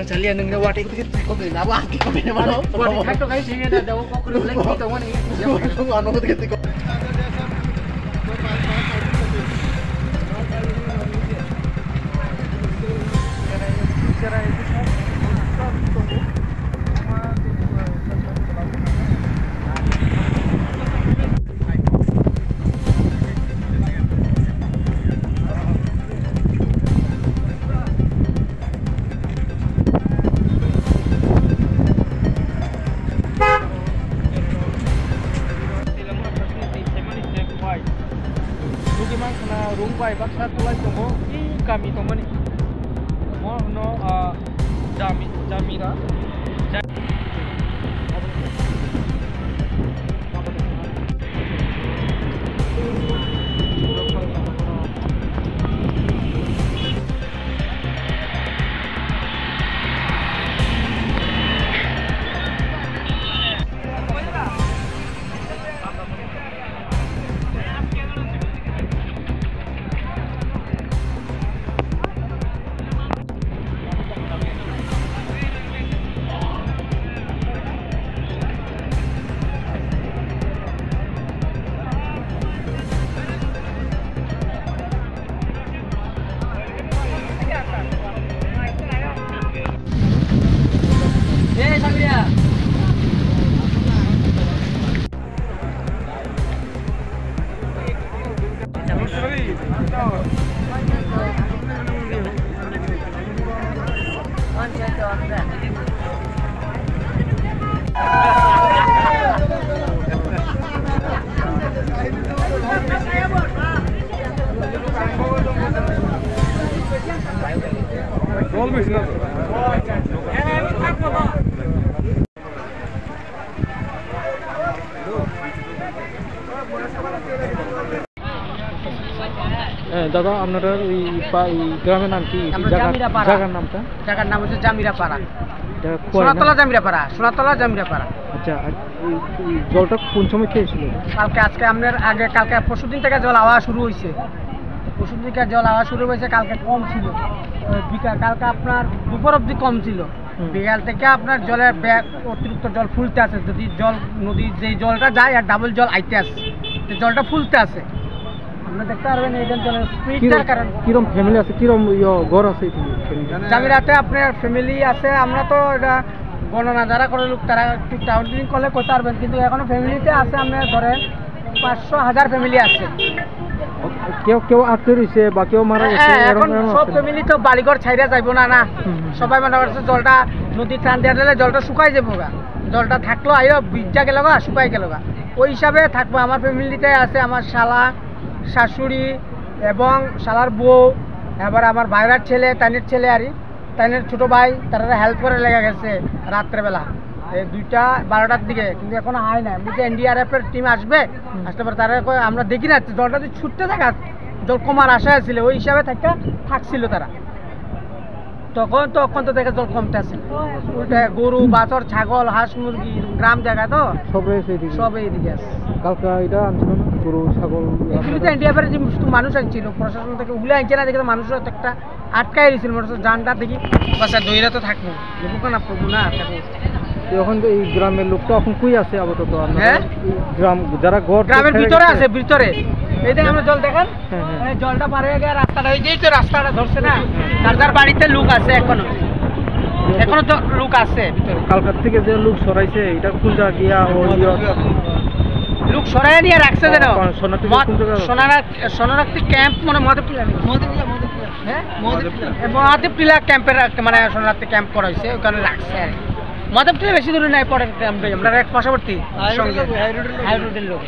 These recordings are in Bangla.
Kalian nengah wadah itu kok beli apa? Kok beli mana? Wadah itu kayak sih ada jauh kok kudu lagi gitu mana ini. Yang anu itu ketika rumbai baksa tulai tongo I kami tongoni mo no jamira olmuş nasıl? দাদা আপনারা এই গ্রামের নাম কি? জায়গার নামটা? জায়গার নাম হচ্ছে জামিরাপাড়া। সোনাতলা জামিরাপাড়া। সোনাতলা জামিরাপাড়া। আচ্ছা, জলটা কোন সময় খেয়েছিল? কালকে। আজকে আপনার আগে কালকে পরশুদিন থেকে জল আওয়া শুরু হয়েছে। পরশুদিন থেকে জল আওয়া শুরু হয়েছে। কালকে কম ছিল, বিকাল কালকে আপনার দুপুর অবধি কম ছিল। বিকাল থেকে আপনার জলের ব্যাগ অতিরিক্ত জল ফুলতে আছে। যদি জল নদীর যে জলটা যায় আর ডাবল জল আইতে আসে, জলটা ফুলতে আছে। দেখতে পারবেন এইখান জলের স্পিডটার কারণে। কিরকম ফ্যামিলি আছে, কিরকম ঘর আছে জামিরাতে? আপনার ফ্যামিলি আছে, আমরা তো এটা গণনা যারা করে লোক তারা একটু টাউন করলে করতে পারবেন, কিন্তু এখনো ফ্যামিলিতে আছে আপনার ধরেন 500,000 ফ্যামিলি আছে। কেউ কেউ আটকে রয়েছে বা কেউ মারা গেছে। এখন সব ফ্যামিলি তো বাড়িঘর ছাইরা যাইব না, না সবাই মনে করছে জলটা নদীর টান দিয়ে দিলে জলটা শুকাই যাবো গা। জলটা থাকলো আইও ভিজা গেল গা, শুকাই গেল গা, ওই হিসাবে থাকবো। আমার ফ্যামিলিতে আছে আমার শালা, শাশুড়ি এবং শালার বউ, এবার আমার ভাইরার ছেলে, তাইনের ছেলে আর তাইনের ছোটো ভাই, তারা হেল্প করে লেগে গেছে রাত্রেবেলা এই 2টা 12টার দিকে, কিন্তু এখনো হয় না। এমনিতে NDRF-এর টিম আসবে, আসতে পারে তারা আমরা দেখি না জলটা যদি ছুটতে থাকা জল কমার আশায় ছিল, ওই হিসাবে থাকছিল তারা। তখন তো দেখে জল কমতে আসছিল। ওইটা গরু, বাছর, ছাগল, হাঁস, মুরগি, গ্রাম জায়গায় তো সব এইদিকে আছে। কালকে এটা আনছিল না গরু, ছাগল, এগুলি তো NDRF-এর যে মানুষ আনছিল, প্রশাসন থেকে উলে আনছে না, দেখে মানুষের একটা আটকাই দিয়েছিল। মানুষ জানটা দেখি বাচ্চা দইরা তো থাকবো, দেখবো না পড়বো না থাকবো। এখন তো এই গ্রামের লোকটা এখন কই আছে আপাতত? হ্যাঁ, গ্রাম যারা গ্রামের ভিতরে আছে, ভিতরে এই দেখেন আমরা জল দেখেন, জলটা পার হয়ে গিয়ে রাস্তাটা, ওই যেই তো রাস্তাটা ধরছে না, যার বাড়িতে লোক আছে এখনো তো লোক আছে ভিতরে। কালকার থেকে যে লোক সরাইছে এটা কোন জায়গা গিয়া লোক সরাই নিয়ে রাখছে যেন সোনারাক্তি ক্যাম্প, মানে মহাদেবটিলা ক্যাম্পের মানে সোনারাক্তি ক্যাম্প করা হয়েছে, ওখানে রাখছে আর কি। মহাদেবটিলা বেশি দূরে নাই, পরে ক্যাম্পে আমরা এক পাশাপাশি হাই রোডের লোক।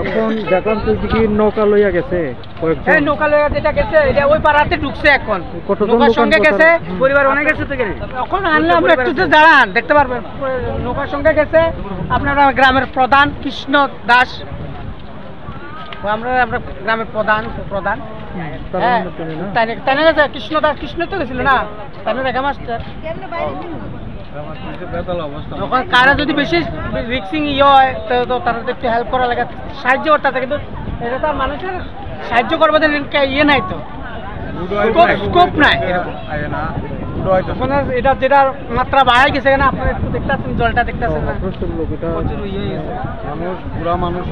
এখন দেখলাম তুই দিকে নৌকা লইয়া গেছে। এই নৌকা লয়ে যেটা গেছে এটা ওই পাড়াতে ঢুকছে এখন নৌকার সঙ্গে গেছে পরিবার অনেক গেছে তো এখন আনলে আমরা একটু যে দাঁড়ান দেখতে পারবেন নৌকার সঙ্গে গেছে আপনারা গ্রামের প্রধান কৃষ্ণ দাস আমরা গ্রামের প্রধান তাই গেছে কৃষ্ণ দাস কৃষ্ণ তো গেছিল না তাই রেখা মাস্টার তখন কারা যদি বেশি রিক্সিং হয় তো তারা একটু হেল্প করা লাগে সাহায্য করতে কিন্তু এটা তো মানুষের সাহায্য করবে ইয়ে নাই তো স্কোপ নাই এটা যেটা মাত্রা বাড়াই গেছে না আপনারা একটু দেখতেছেন জলটা দেখতেছেন না প্রচুর ইয়ে মানুষ পুরা মানুষ